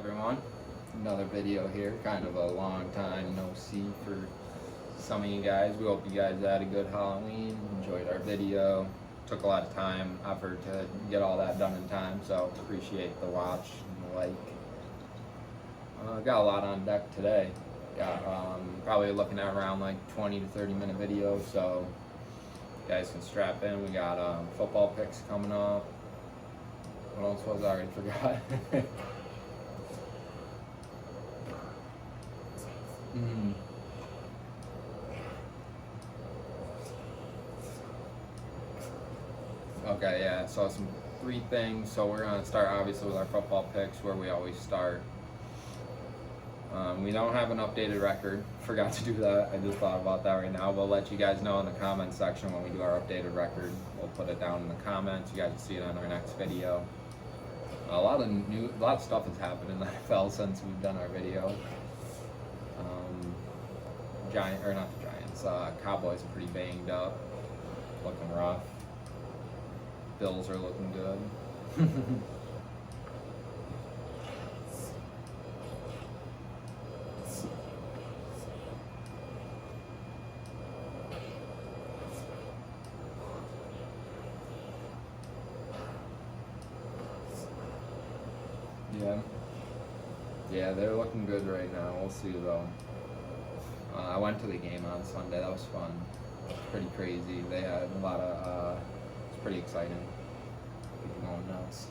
everyone? Another video here. Kind of a long time no see for some of you guys. We hope you guys had a good Halloween, enjoyed our video. Took a lot of time, effort to get all that done in time, so appreciate the watch and the like. Got a lot on deck today. Got probably looking at around like 20 to 30 minute video, so you guys can strap in. We got football picks coming up. What else was I already forgot? Okay, yeah, so some three things. So we're gonna start obviously with our football picks where we always start. We don't have an updated record. Forgot to do that. I just thought about that right now. We'll let you guys know in the comments section when we do our updated record. We'll put it down in the comments. You guys can see it on our next video. A lot of stuff has happened in the NFL since we've done our video. Cowboys are pretty banged up, looking rough. Bills are looking good. Yeah, they're looking good right now. We'll see though. I went to the game on Sunday. That was fun. Pretty crazy. They had a lot of. It's pretty exciting. People going nuts.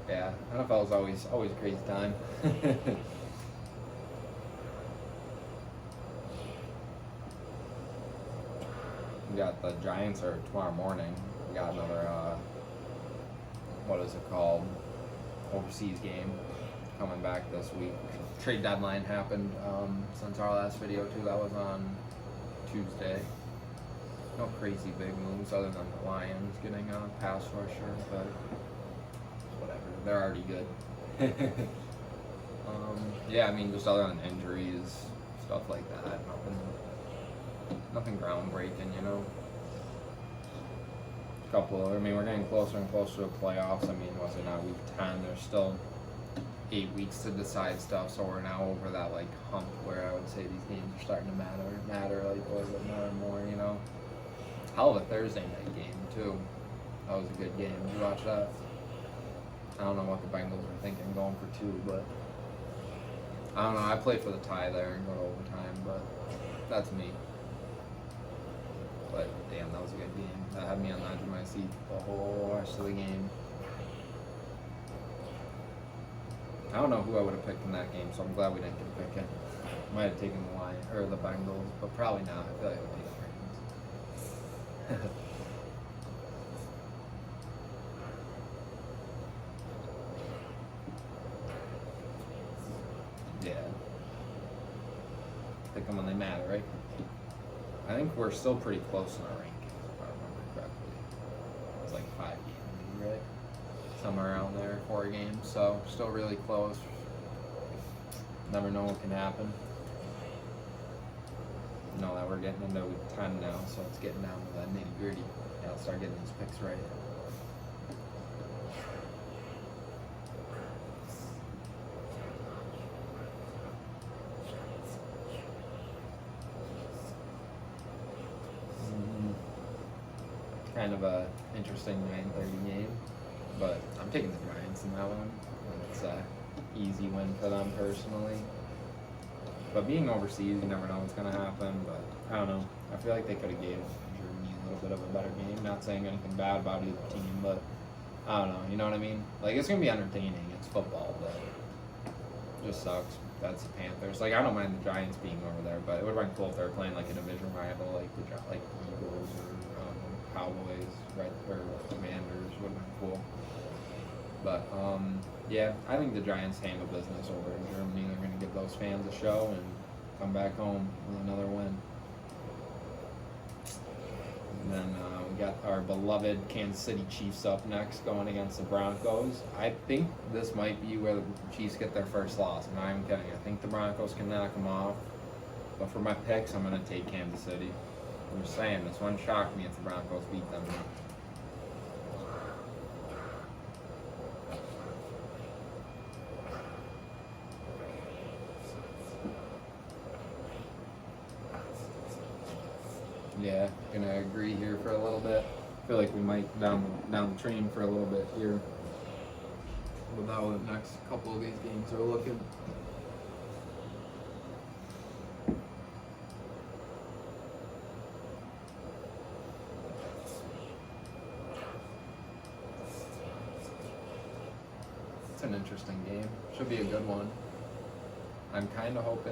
Yeah, NFL is always a crazy time. We got the Giants are tomorrow morning. We got another what is it called? Overseas game coming back this week. Trade deadline happened since our last video too. That was on Tuesday. No crazy big moves other than the Lions getting a pass rusher, but whatever. They're already good. Yeah, I mean just other than injuries, stuff like that. Nothing groundbreaking, you know. We're getting closer and closer to playoffs. I mean, was it not week 10? There's still 8 weeks to decide stuff, so we're now over that like hump where I would say these games are starting to matter like a little bit more and more, you know. Hell of a Thursday night game too. That was a good game. Did you watch that? I don't know what the Bengals were thinking going for 2, but I don't know. I played for the tie there and go to overtime, but that's me. But damn, that was a good game. That had me on the edge of my seat the whole rest of the game. I don't know who I would have picked in that game, so I'm glad we didn't get to pick it. Might have taken the Lions or the Bengals, but probably not. I feel like I would take the Ravens. Yeah. Pick them when they matter, right? I think we're still pretty close in our rankings, if I remember correctly. It was like 5 games, right? Somewhere around there, 4 games, so still really close. Never know what can happen. You know that we're getting into week 10 now, so it's getting down to that nitty gritty. Yeah, I'll start getting these picks right. Kind of a interesting 9:30 game, but I'm taking the Giants in that one. It's a easy win for them personally. But being overseas, you never know what's gonna happen. But I don't know. I feel like they could have gave Germany a little bit of a better game. Not saying anything bad about either team, but I don't know. You know what I mean? Like it's gonna be entertaining. It's football, but it just sucks. That's the Panthers. Like I don't mind the Giants being over there, but it would have been cool if they were playing like a division rival, like the Eagles or Cowboys, or Commanders would have been cool. But yeah, I think the Giants handle business over in Germany. They're going to give those fans a show and come back home with another win. And then we got our beloved Kansas City Chiefs up next, going against the Broncos. I think this might be where the Chiefs get their first loss. And I'm kidding. I think the Broncos can knock them off. But for my picks, I'm going to take Kansas City. I'm just saying, this one shocked me if the Broncos beat them. Yeah, gonna agree here for a little bit. I feel like we might down the train for a little bit here with how the next couple of these games are looking. It's an interesting game. Should be a good one. I'm kind of hoping.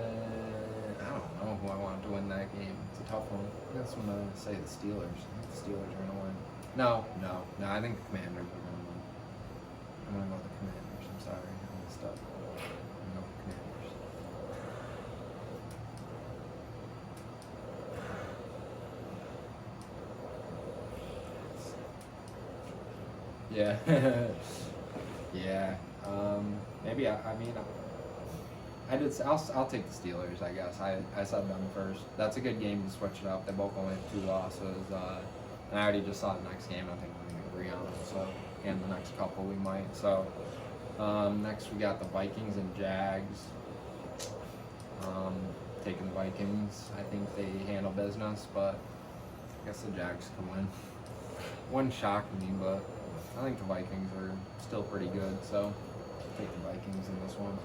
I don't know who I want to win that game. It's a tough one. I guess I'm gonna say the Steelers. I think the Steelers are gonna win. No. I think the Commanders are gonna win. I'm gonna go with the Commanders. I'm sorry, I messed up. I'm gonna go with the Commanders. Yeah. Yeah. Maybe I mean. I'll take the Steelers, I guess. I said them first. That's a good game to switch it up. They both only have 2 losses. And I already just saw the next game. I think we can agree on it. So, and the next couple we might. So, next we got the Vikings and Jags. Taking the Vikings. I think they handle business, but I guess the Jags can win. Wouldn't shock me, but I think the Vikings are still pretty good. So, I'll take the Vikings in this one.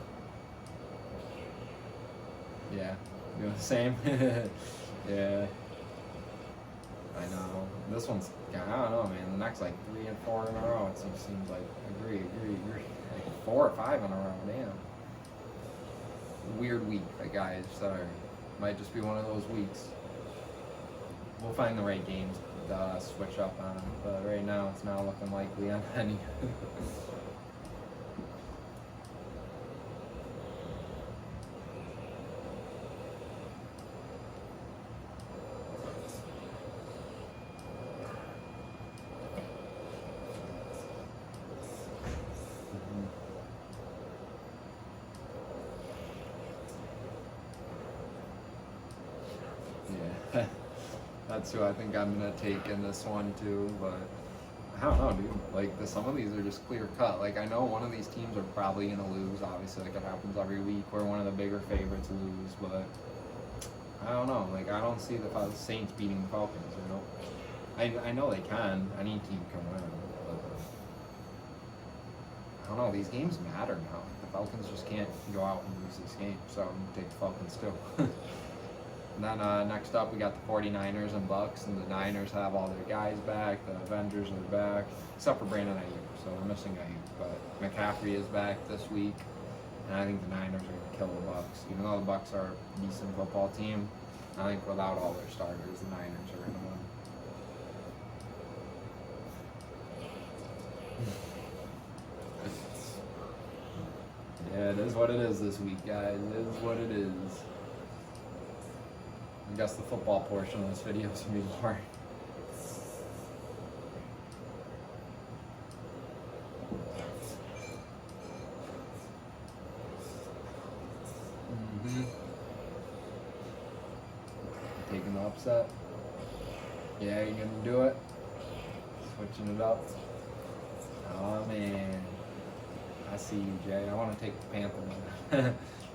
Yeah, doing the same. Yeah, I know. This one's, I don't know, man. The next like 3 and 4 in a row, it seems like. Agree. Like 4 or 5 in a row, damn. Weird week, guys. Sorry, might just be one of those weeks. We'll find the right games to switch up on, but right now it's not looking likely on any. Yeah, that's who I think I'm gonna take in this one too. But I don't know, dude. Like some of these are just clear cut. Like I know one of these teams are probably gonna lose. Obviously, like it happens every week where one of the bigger favorites lose. But I don't know. Like I don't see the Saints beating the Falcons. You know, I know they can. Any team can win. But I don't know. These games matter now. The Falcons just can't go out and lose this game. So I'm gonna take the Falcons too. And then next up, we got the 49ers and Bucks, and the Niners have all their guys back. The Avengers are back, except for Brandon Ayuk, so we're missing Ayuk. But McCaffrey is back this week, and I think the Niners are going to kill the Bucks. Even though the Bucks are a decent football team, I think without all their starters, the Niners are going to win. Yeah, it is what it is this week, guys. It is what it is. I guess the football portion of this video is going to be boring. Taking the upset. Yeah, you're going to do it. Switching it up. Oh, man. I see you, Jay. I want to take the Panthers.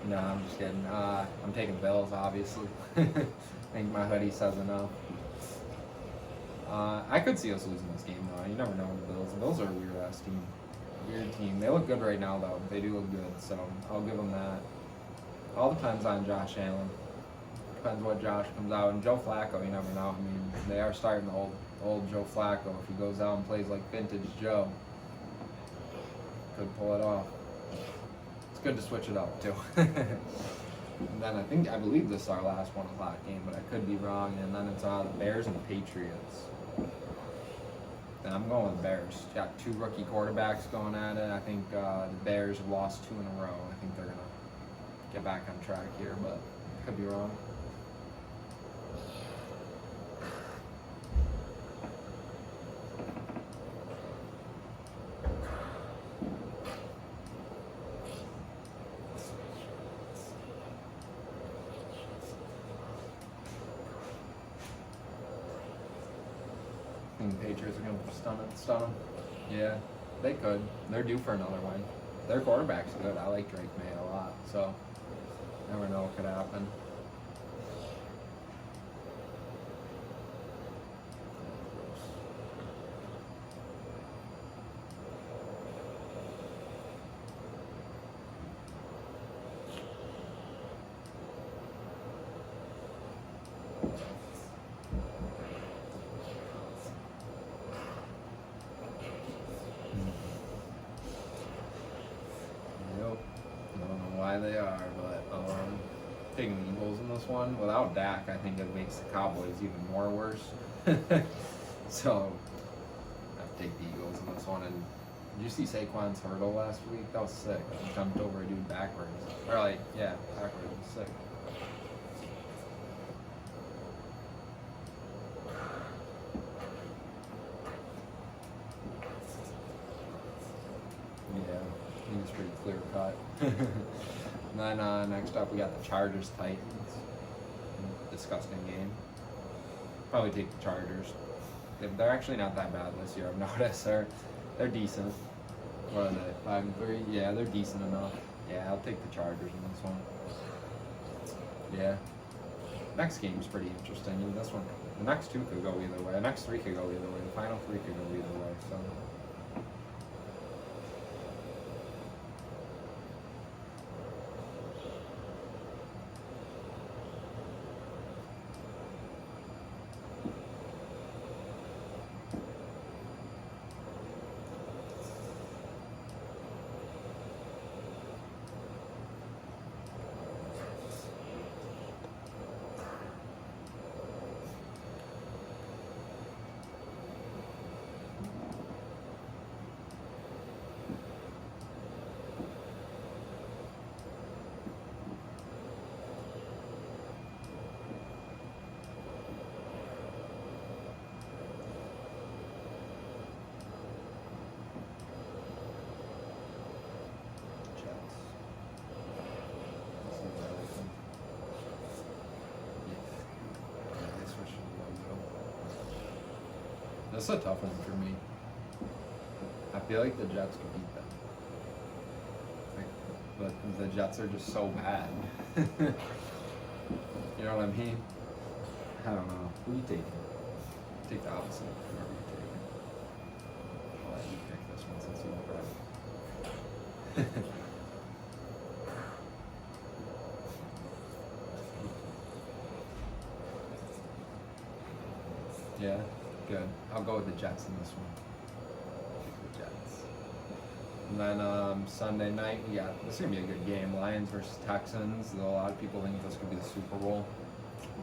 No, I'm just kidding. I'm taking Bills, obviously. I think my hoodie says enough. I could see us losing this game, though. You never know with the Bills. The Bills are a weird-ass team. Weird team. They look good right now, though. They do look good, so I'll give them that. All depends on Josh Allen. Depends what Josh comes out. And Joe Flacco, you never know. I mean, they are starting the old Joe Flacco. If he goes out and plays like vintage Joe, could pull it off. Good to switch it up too. And then I believe this is our last 1 o'clock game, but I could be wrong. And then it's the Bears and the Patriots. And I'm going with the Bears. Got 2 rookie quarterbacks going at it. I think the Bears have lost 2 in a row. I think they're gonna get back on track here, but I could be wrong. The Patriots are going to stun them. Yeah, they could. They're due for another win. Their quarterback's good. I like Drake May a lot, so never know what could happen. lie, they are. But taking the Eagles in this one without Dak, I think it makes the Cowboys even more worse. So I take the Eagles in this one. And did you see Saquon's hurdle last week? That was sick. He jumped over a dude backwards. Or like, yeah, backwards. It was sick. Yeah, he was pretty clear cut. And then next up we got the Chargers Titans. Disgusting game. Probably take the Chargers. They're actually not that bad this year. I've noticed they're decent. What are they? 5-3? Yeah, they're decent enough. Yeah, I'll take the Chargers in this one. Yeah. Next game's pretty interesting. And this one, the next two could go either way. The next three could go either way. The final three could go either way. So. This is a tough one for me. I feel like the Jets could beat them. But the Jets are just so bad. You know what I mean? I don't know. Who you taking? Take the opposite. Whoever you take. I'll let you pick this one since you went right. Yeah. Good. I'll go with the Jets in this one. Pick the Jets. And then Sunday night, this is going to be a good game. Lions versus Texans. A lot of people think this could be the Super Bowl.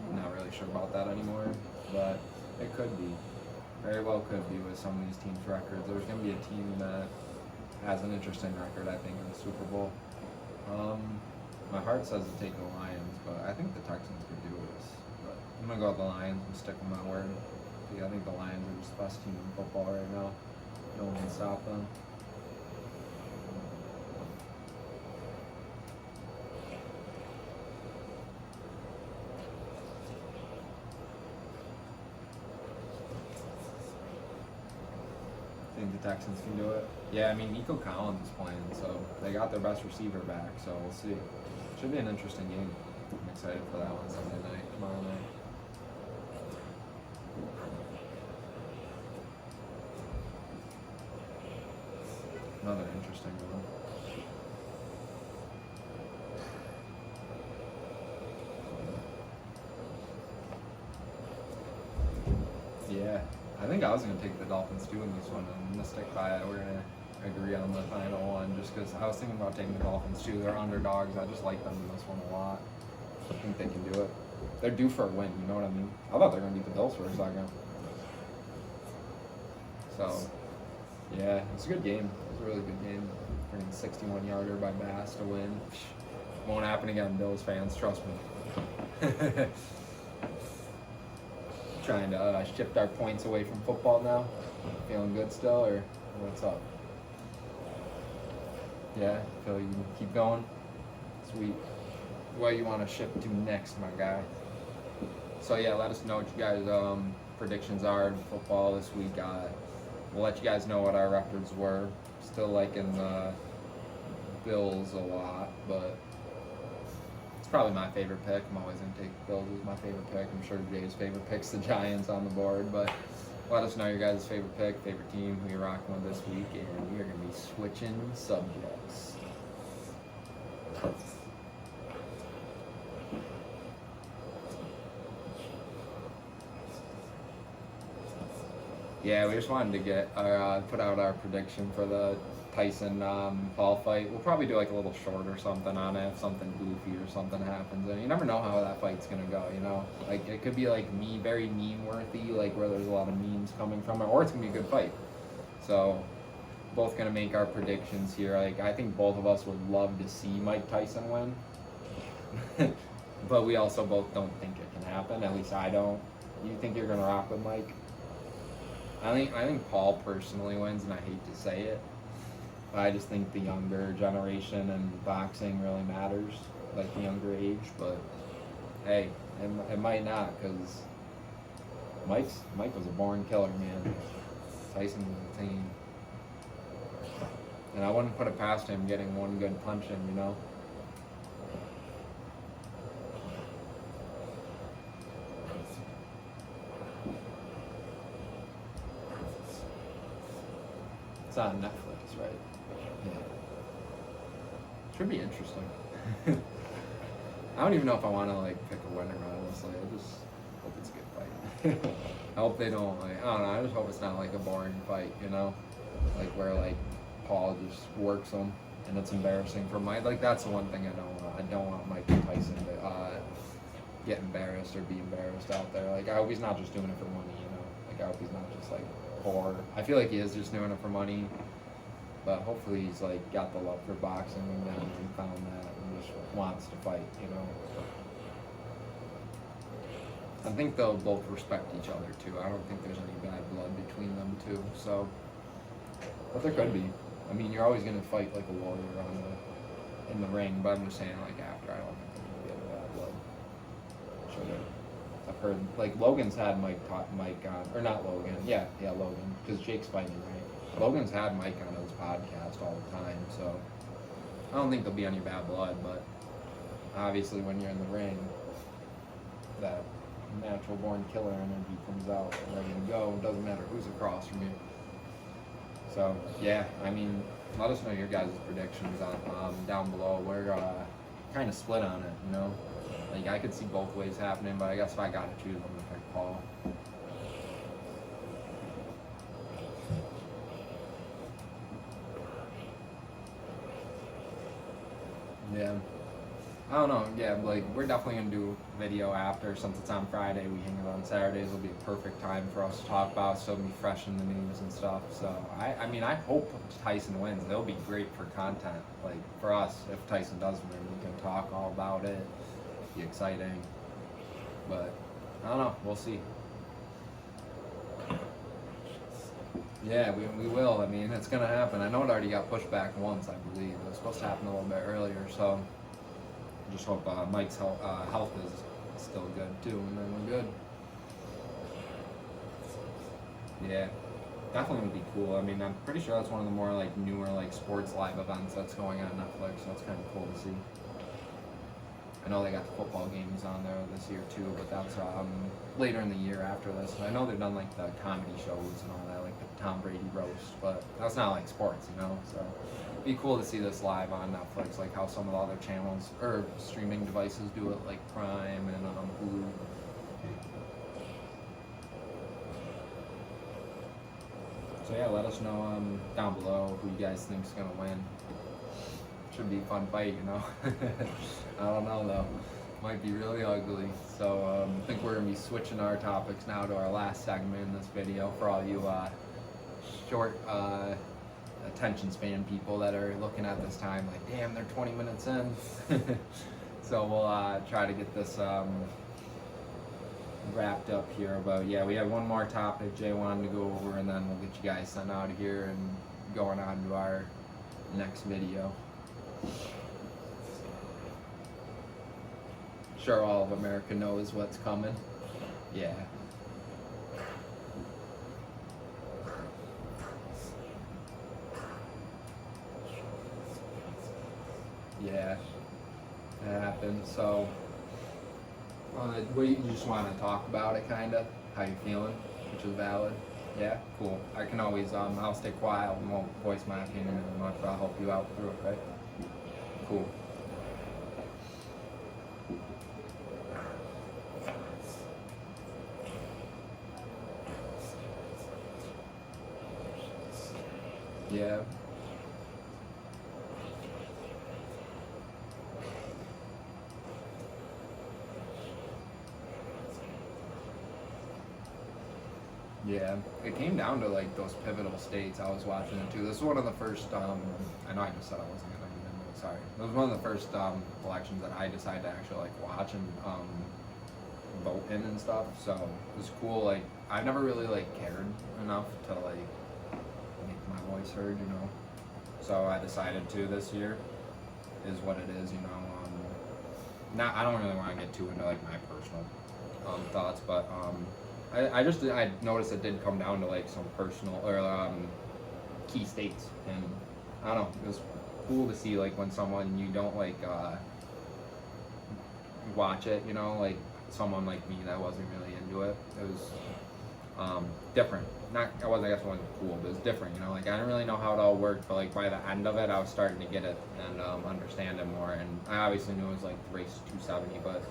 I'm not really sure about that anymore, but it could be. Very well could be with some of these teams' records. There's going to be a team that has an interesting record, I think, in the Super Bowl. My heart says to take the Lions, but I think the Texans could do this. But I'm going to go with the Lions and stick with my word. I think the Lions are just the best team in football right now. No one can stop them. Think the Texans can do it? Yeah, I mean, Nico Collins is playing, so they got their best receiver back, so we'll see. Should be an interesting game. I'm excited for that one Sunday night, tomorrow night. Another interesting one. Yeah, I think I was going to take the Dolphins too in this one. I'm going to stick by it. We're going to agree on the final one just because I was thinking about taking the Dolphins too. They're underdogs. I just like them in this one a lot. I think they can do it. They're due for a win, you know what I mean? I thought they were going to beat the Bills for a second. So, yeah, it's a good game. It's a really good game. Bringing 61-yarder by Bass to win. Won't happen again, Bills fans. Trust me. Trying to shift our points away from football now. Feeling good still, or what's up? Yeah, feel you can keep going. Sweet. What you want to shift to next, my guy? So yeah, let us know what you guys' predictions are in football this week. We'll let you guys know what our records were. Still liking the Bills a lot, but it's probably my favorite pick. I'm always going to take the Bills as my favorite pick. I'm sure Jay's favorite pick's the Giants on the board, but let us know your guys' favorite pick, favorite team, who you're rocking with this week, and we are going to be switching subjects. Yeah, we just wanted to get put out our prediction for the Tyson Paul fight. We'll probably do like a little short or something on it if something goofy or something happens. And you never know how that fight's gonna go. You know, like it could be like very meme worthy, like where there's a lot of memes coming from it, or it's gonna be a good fight. So both gonna make our predictions here. Like I think both of us would love to see Mike Tyson win, but we also both don't think it can happen. At least I don't. You think you're gonna rock with Mike? I think Paul personally wins, and I hate to say it. I just think the younger generation and boxing really matters, like the younger age. But hey, it might not, because Mike was a born killer, man. Tyson was a team, and I wouldn't put it past him getting one good punch in, you know. It's on Netflix, right? Yeah. Should be interesting. I don't even know if I want to like pick a winner, honestly. I just hope it's a good fight. I hope they don't like. I don't know. I just hope it's not like a boring fight, you know, like where like Paul just works him and it's embarrassing for Mike. Like that's the one thing I don't want. I don't want Mike Tyson to get embarrassed or be embarrassed out there. Like I hope he's not just doing it for money, you know. Like I hope he's not just like poor. I feel like he is just doing it for money. But hopefully he's like got the love for boxing and then he found that and just wants to fight, you know. I think they'll both respect each other too. I don't think there's any bad blood between them two. So, but there could be. I mean, you're always gonna fight like a warrior in the ring. But I'm just saying, like after, I don't think there's gonna be any bad blood. Should I've heard like Logan's had Mike on, or not Logan. Yeah, Logan, because Jake's fighting, right? Logan's had Mike on his podcast all the time, so I don't think there'll be any bad blood, but obviously when you're in the ring, that natural born killer energy comes out ready to go. It doesn't matter who's across from you. So yeah, I mean, let us know your guys' predictions on down below. We're kind of split on it, you know. Like I could see both ways happening, but I guess if I gotta choose, I'm gonna pick Paul. Yeah. I don't know. Yeah, like we're definitely gonna do a video after, since it's on Friday. We hang it on Saturdays. It'll be a perfect time for us to talk about. So it'll be fresh in the news and stuff. So I mean, I hope Tyson wins. It'll be great for content. Like for us, if Tyson does win, we can talk all about it. Be exciting. But I don't know. We'll see. Yeah, we will. I mean, it's gonna happen. I know it already got pushed back once, I believe. It was supposed to happen a little bit earlier, so just hope Mike's health is still good too, and then we're good. Yeah, definitely would be cool. I mean, I'm pretty sure that's one of the more like newer like sports live events that's going on Netflix, so it's kind of cool to see. I know they got the football games on there this year too, but that's later in the year after this. I know they've done like the comedy shows and all that, like the Tom Brady roast, but that's not like sports, you know. So it'd be cool to see this live on Netflix, like how some of the other channels or streaming devices do it, like Prime and Hulu. So yeah, let us know down below who you guys think is gonna win. Should be a fun fight, you know. I don't know though. Might be really ugly. So I think we're gonna be switching our topics now to our last segment in this video for all you short attention span people that are looking at this time like, damn, they're 20 minutes in. So we'll try to get this wrapped up here. But yeah, we have one more topic Jay wanted to go over, and then we'll get you guys sent out of here and going on to our next video. Sure, all of America knows what's coming. Yeah. Yeah, that happened. So, you just want to talk about it, kind of how you feeling, which is valid. Yeah, cool. I can always I'll stay quiet and won't voice my opinion as much, but I'll help you out through it, right? Cool. Yeah. Yeah, it came down to like those pivotal states. I was watching it too. This is one of the first. I know I just said I wasn't gonna get into it. Sorry. It was one of the first elections that I decided to actually like watch and vote in and stuff. So it was cool. Like I've never really like cared enough to like make my voice heard. You know. So I decided to this year. Is what it is. You know. Not. I don't really want to get too into like my personal thoughts, but I noticed it did come down to like some personal or key states, and I don't know, it was cool to see like when someone you don't like watch it, you know, like someone like me that wasn't really into it. It was different. Not I was I guess it wasn't cool, but it was different, you know. Like I didn't really know how it all worked, but like by the end of it, I was starting to get it and understand it more. And I obviously knew it was like race 270, but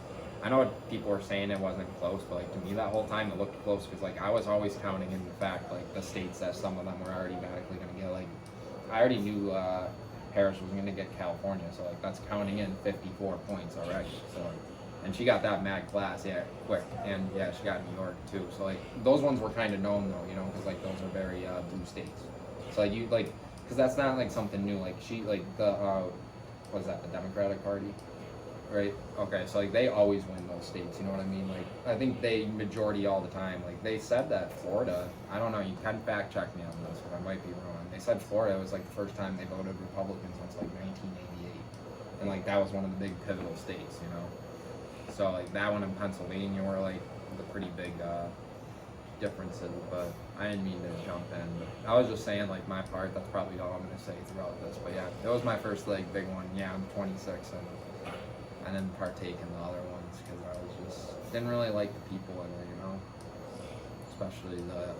I know what people were saying it wasn't close, but like to me that whole time it looked close because like I was always counting in the fact like the states that some of them were already automatically gonna get. Like I already knew Harris was gonna get California, so like that's counting in 54 points already. So and she got that mad class, yeah, quick, and yeah, she got New York too. So like those ones were kind of known though, you know, because like those are very blue states. So like you like because that's not like something new. Like she like the what is that, the Democratic Party? Right. Okay. So like they always win those states. You know what I mean? Like I think they majority all the time. Like they said that Florida. I don't know. You can fact check me on this, but I might be wrong. They said Florida was like the first time they voted Republican since like 1988, and like that was one of the big pivotal states. You know. So like that one in Pennsylvania were like the pretty big differences. But I didn't mean to jump in. But I was just saying like my part. That's probably all I'm gonna say throughout this. But yeah, it was my first like big one. Yeah, I'm 26 and. I didn't partake in the other ones because I was just didn't really like the people in it, you know. Especially the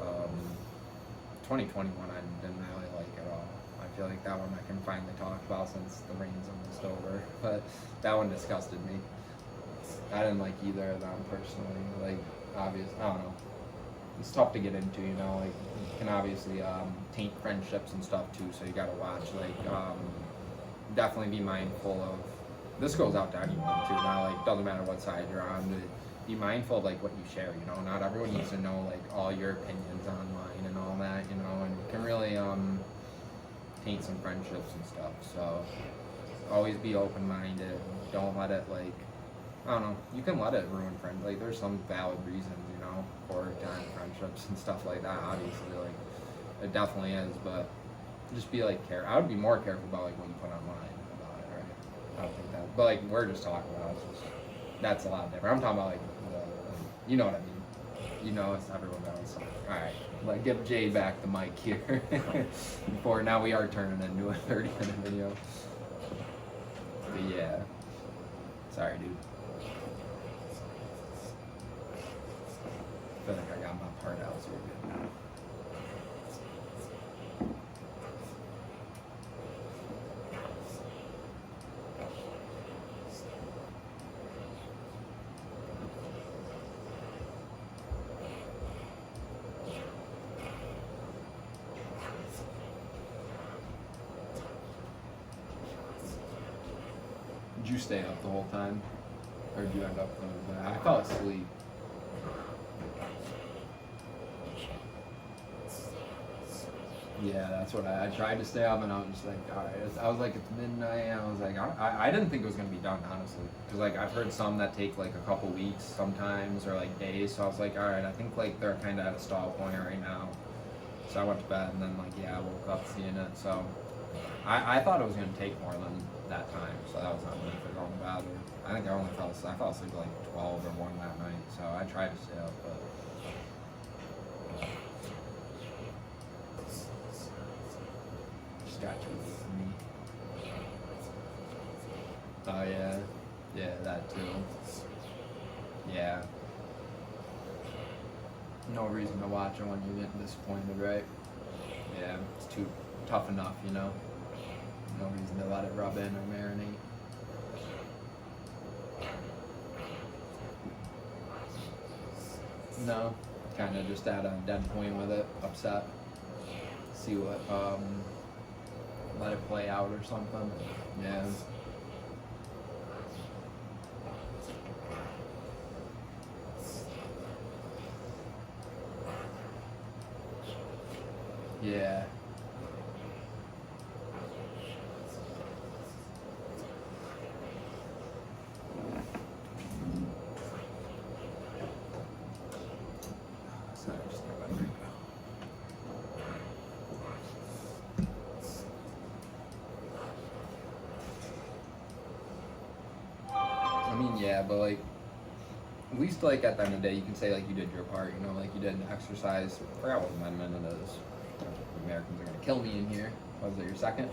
2021, I didn't really like at all. I feel like that one I can finally talk about since the rain's almost over. But that one disgusted me. I didn't like either of them personally. Like, obvious, I don't know. It's tough to get into, you know. Like, you can obviously taint friendships and stuff too. So you gotta watch. Like, definitely be mindful of. This goes out to anyone too. Now, like, doesn't matter what side you're on. Be mindful of like what you share. You know, not everyone needs to know like all your opinions online and all that. You know, and it can really taint some friendships and stuff. So always be open-minded. Don't let it like I don't know. You can let it ruin friends. Like there's some valid reasons, you know, for dying friendships and stuff like that. Obviously, like it definitely is, but just be like I would be more careful about like what you put online. I don't think that, but like we're just talking about it. That's a lot different. I'm talking about like, you know what I mean. You know, it's everyone knows. All right, like give Jay back the mic here. Before now we are turning into a 30-minute video. But yeah, sorry, dude. I feel like I got my part out, so we're good now. Did you stay up the whole time? Or did you end up going to bed? I fell asleep. Yeah, that's what I tried to stay up and I was just like, alright. I was like, it's midnight. And I was like, I didn't think it was going to be done, honestly. Because like I've heard some that take like a couple weeks sometimes or like days. So I was like, alright, I think like they're kind of at a stall point right now. So I went to bed and then like, yeah, I woke up seeing it. So I thought it was going to take more than that time, so that was not me for going to bed. I think I fell asleep at like 12 or 1 that night, so I tried to stay up, but just got too late for me. Oh yeah, that too. Yeah. No reason to watch it when you're getting disappointed, right? Yeah, it's too tough enough, you know. No reason to let it rub in or marinate. No, kind of just at a dead point with it, upset. See what, let it play out or something. Yeah. Yeah. Sorry, just got my drink. I mean, yeah, but like, at least like at the end of the day, you can say like you did your part. You know, like you did exercise. I forgot what amendment it is. The Americans are gonna kill me in here. Was it your second?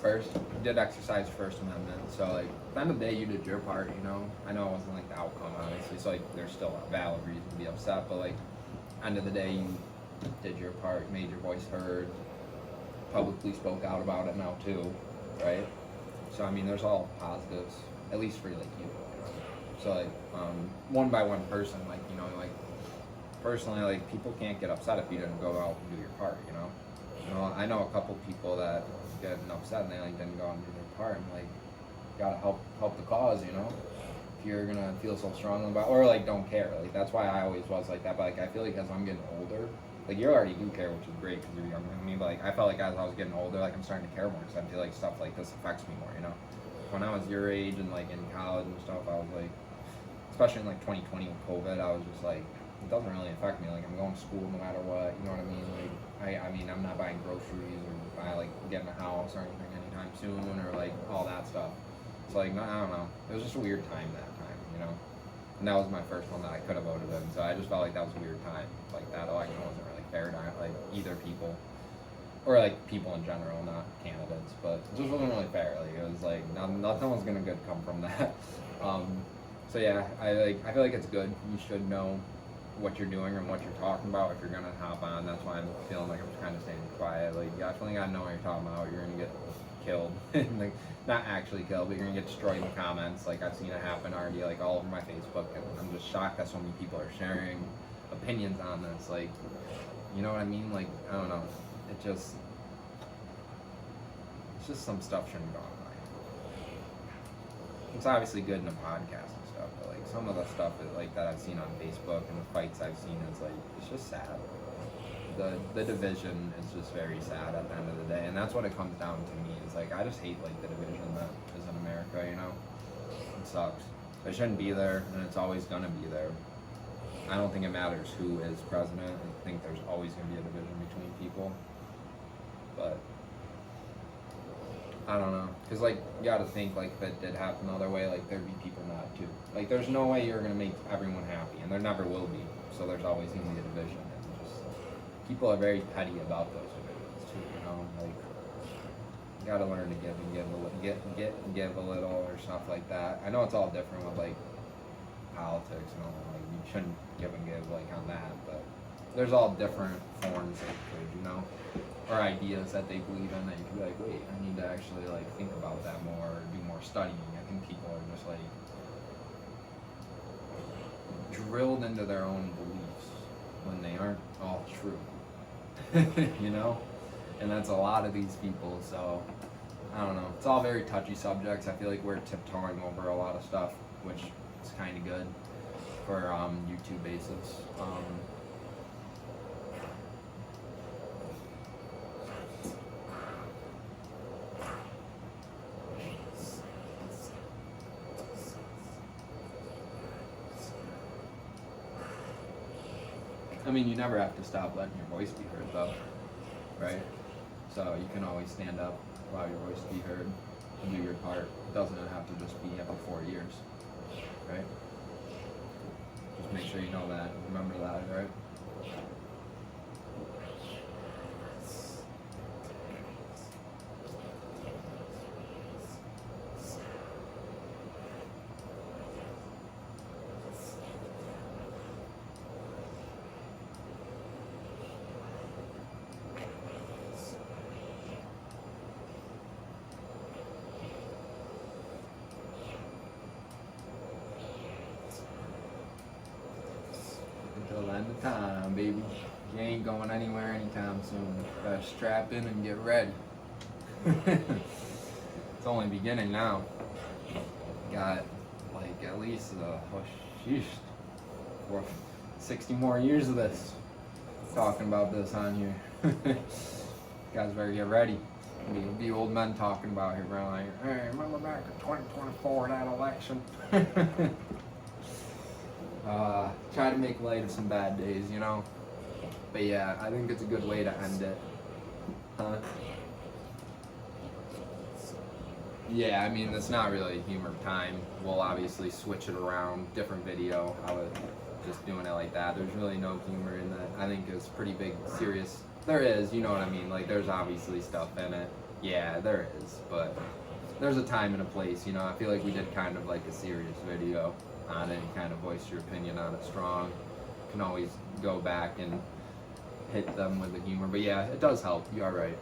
First? You did exercise First Amendment. So like, at the end of the day, you did your part. You know, I know it wasn't like the outcome, obviously. So like, there's still a valid reason to be upset. But like, end of the day, you did your part, made your voice heard, publicly spoke out about it now too, right? So I mean, there's all positives, at least for like you. So like, one by one person, like, you know, like personally, like people can't get upset if you didn't go out and do your part, you know. You know, I know a couple people that get upset and they like didn't go out and do their part. And like, gotta help the cause, you know. If you're gonna feel so strongly about, or like don't care, like that's why I always was like that. But like I feel like as I'm getting older, like you already do care, which is great because you're younger than me. But like I felt like as I was getting older, like I'm starting to care more because I feel like stuff like this affects me more, you know. When I was your age and like in college and stuff, I was like, especially in like 2020 with COVID, I was just like, it doesn't really affect me. Like I'm going to school no matter what, you know what I mean? Like I mean I'm not buying groceries or like getting a house or anything anytime soon or like all that stuff. So like, no, I don't know. It was just a weird time that time, you know. And that was my first one that I could have voted in. So I just felt like that was a weird time. Like that election wasn't really fair to like either people, or like people in general, not candidates. But it just wasn't really fair. Like it was like nothing was gonna good come from that. So yeah, I feel like it's good. You should know what you're doing and what you're talking about if you're gonna hop on. That's why I'm feeling like I'm kind of staying quiet. Like you definitely gotta know what you're talking about. You're gonna get killed, like not actually killed, but you're gonna get destroyed in the comments. Like I've seen it happen already, like all over my Facebook, and I'm just shocked that so many people are sharing opinions on this. Like, you know what I mean? Like I don't know. It's just some stuff shouldn't go on. It's obviously good in a podcast and stuff, but like some of the stuff that, like that I've seen on Facebook and the fights I've seen is like it's just sad. The division is just very sad at the end of the day, and that's what it comes down to me. Is like I just hate like the division that is in America. You know, it sucks. It shouldn't be there, and it's always gonna be there. I don't think it matters who is president. I think there's always gonna be a division between people, but. I don't know, cause like you gotta think like if it did happen the other way, like there'd be people mad too. Like there's no way you're gonna make everyone happy, and there never will be. So there's always gonna be a division, and just people are very petty about those divisions too. You know, like you gotta learn to give and give and give a little or stuff like that. I know it's all different with like politics and all that. Like you shouldn't give and give like on that, but there's all different forms of good, you know. Or ideas that they believe in that you can be like, wait, I need to actually like think about that more or do more studying. I think people are just like drilled into their own beliefs when they aren't all true. You know? And that's a lot of these people, so I don't know. It's all very touchy subjects. I feel like we're tiptoeing over a lot of stuff, which is kind of good for YouTube basis. I mean, you never have to stop letting your voice be heard, though, right? So you can always stand up, allow your voice to be heard, and do your part. It doesn't have to just be every 4 years, right? Just make sure you know that. Remember that, right? Until the end of time, baby. You ain't going anywhere anytime soon. Better strap in and get ready. It's only beginning now. Got like at least 60 more years of this. talking about this on here. You guys better get ready. Be old men talking about here, bro. Like, hey, remember back in 2024, that election? Try to make light of some bad days, you know? But yeah, I think it's a good way to end it. Huh? Yeah, I mean, it's not really humor time. We'll obviously switch it around, different video. I was just doing it like that. There's really no humor in that. I think it's pretty big, serious. There is, you know what I mean? Like, there's obviously stuff in it. Yeah, there is, but there's a time and a place, you know? I feel like we did kind of like a serious video on it and kind of voice your opinion on it strong. You can always go back and hit them with the humor, but yeah, it does help. You are right.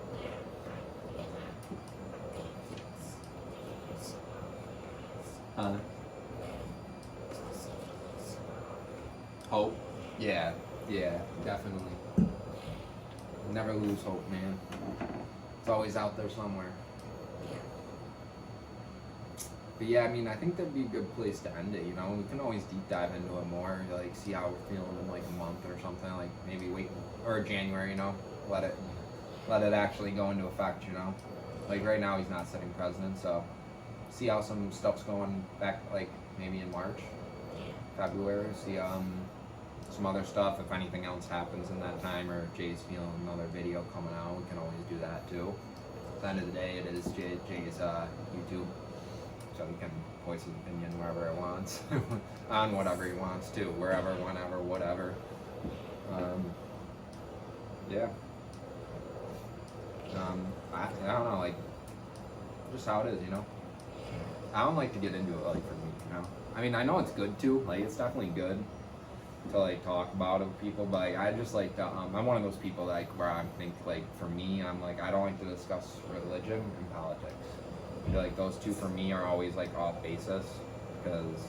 Hope? Yeah, definitely. Never lose hope, man. It's always out there somewhere. But yeah, I mean, I think that'd be a good place to end it, you know? We can always deep dive into it more, like see how we're feeling in like a month or something, like maybe wait, or January, you know? Let it actually go into effect, you know? Like right now he's not sitting president, so see how some stuff's going back, like maybe in March, February, see some other stuff, if anything else happens in that time, or if Jay's feeling another video coming out, we can always do that too. At the end of the day, it is Jay's YouTube, so he can voice his opinion wherever he wants, on whatever he wants to, wherever, whenever, whatever. Yeah. I don't know, like, just how it is, you know? I don't like to get into it, like, for me, you know? I mean, I know it's good too, like, it's definitely good to, like, talk about it with people, but, like, I just like to, I'm one of those people, like, where I think, like, for me, I'm, like, I don't like to discuss religion and politics. I feel like those two, for me, are always, like, off basis, because,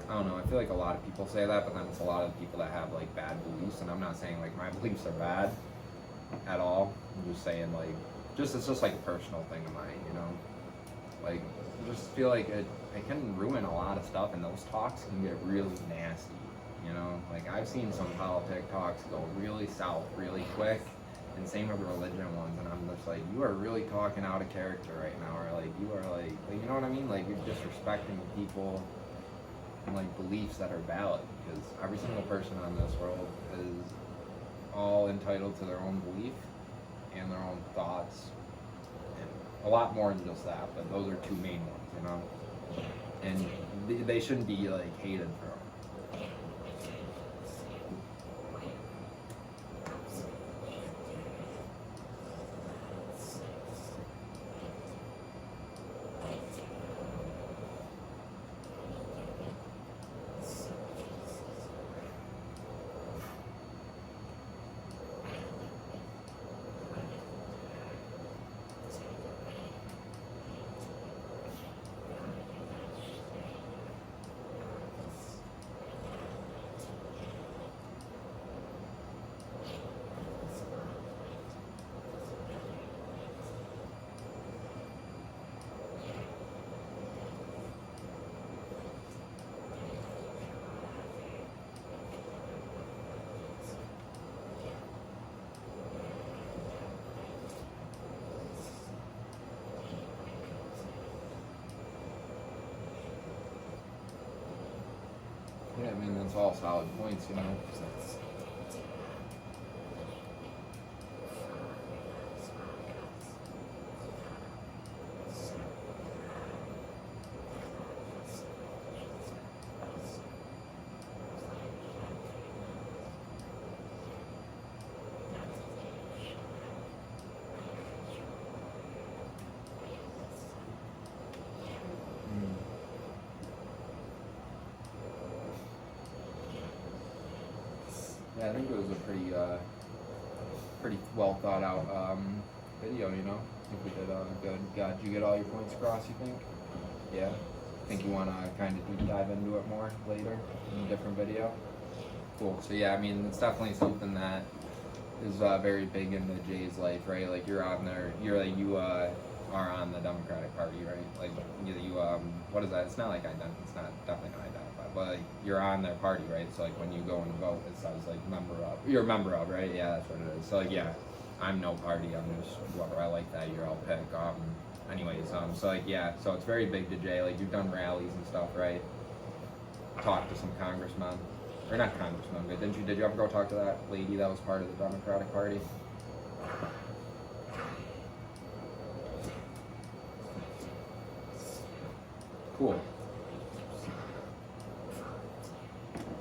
I don't know, I feel like a lot of people say that, but then it's a lot of people that have, like, bad beliefs, and I'm not saying, like, my beliefs are bad at all. I'm just saying, like, it's just, like, a personal thing of mine, you know? Like, I just feel like it can ruin a lot of stuff, and those talks can get really nasty, you know? Like, I've seen some politic talks go really south really quick, and same with religion ones, and I'm just like, you are really talking out of character right now, or like, you are like, you know what I mean? Like, you're disrespecting people and, like, beliefs that are valid, because every single person on this world is all entitled to their own belief and their own thoughts, and a lot more than just that, but those are two main ones, you know? And they shouldn't be, like, hated for them. Yeah, I mean, that's all solid points, you know? Yeah, I think it was a pretty well thought out video, you know? I think we did good. Did you get all your points across, you think? Yeah? Think you want to kind of deep dive into it more later in a different video? Cool. So yeah, I mean, it's definitely something that is very big into Jay's life, right? Like, you're on there, you are on the Democratic Party, right? Like, you what is that? It's not like it's not definitely not identified like you're on their party, right? So like when you go and vote, it says like member of. You're a member of, right? Yeah, that's what it is. So like yeah, I'm no party. I'm just whoever I like that year I'll pick. Anyways, so like yeah, so it's very big to Jay. Like you've done rallies and stuff, right? Talked to some congressmen, or not congressmen, but did you ever go talk to that lady that was part of the Democratic Party? Cool.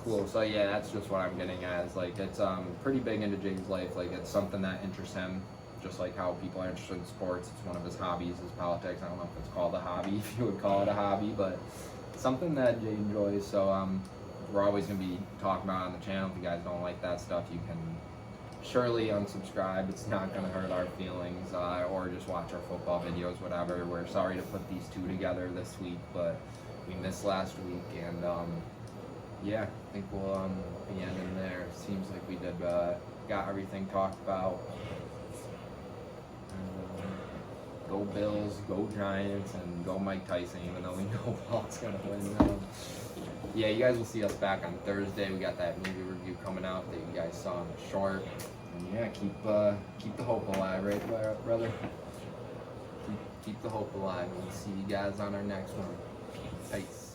Cool. So yeah, that's just what I'm getting at. Is like it's pretty big into Jay's life. Like it's something that interests him, just like how people are interested in sports. It's one of his hobbies is politics. I don't know if it's called a hobby, if you would call it a hobby, but something that Jay enjoys. So we're always gonna be talking about it on the channel. If you guys don't like that stuff, you can surely unsubscribe. It's not gonna hurt our feelings, or just watch our football videos, whatever. We're sorry to put these two together this week, but we missed last week, and yeah, I think we'll be ending there. It seems like we did got everything talked about. And, go Bills, go Giants, and go Mike Tyson, even though we know Paul's gonna win. Yeah, you guys will see us back on Thursday. We got that movie review coming out that you guys saw in the short. And yeah, keep the hope alive, right, brother? Keep the hope alive. We'll see you guys on our next one. Peace.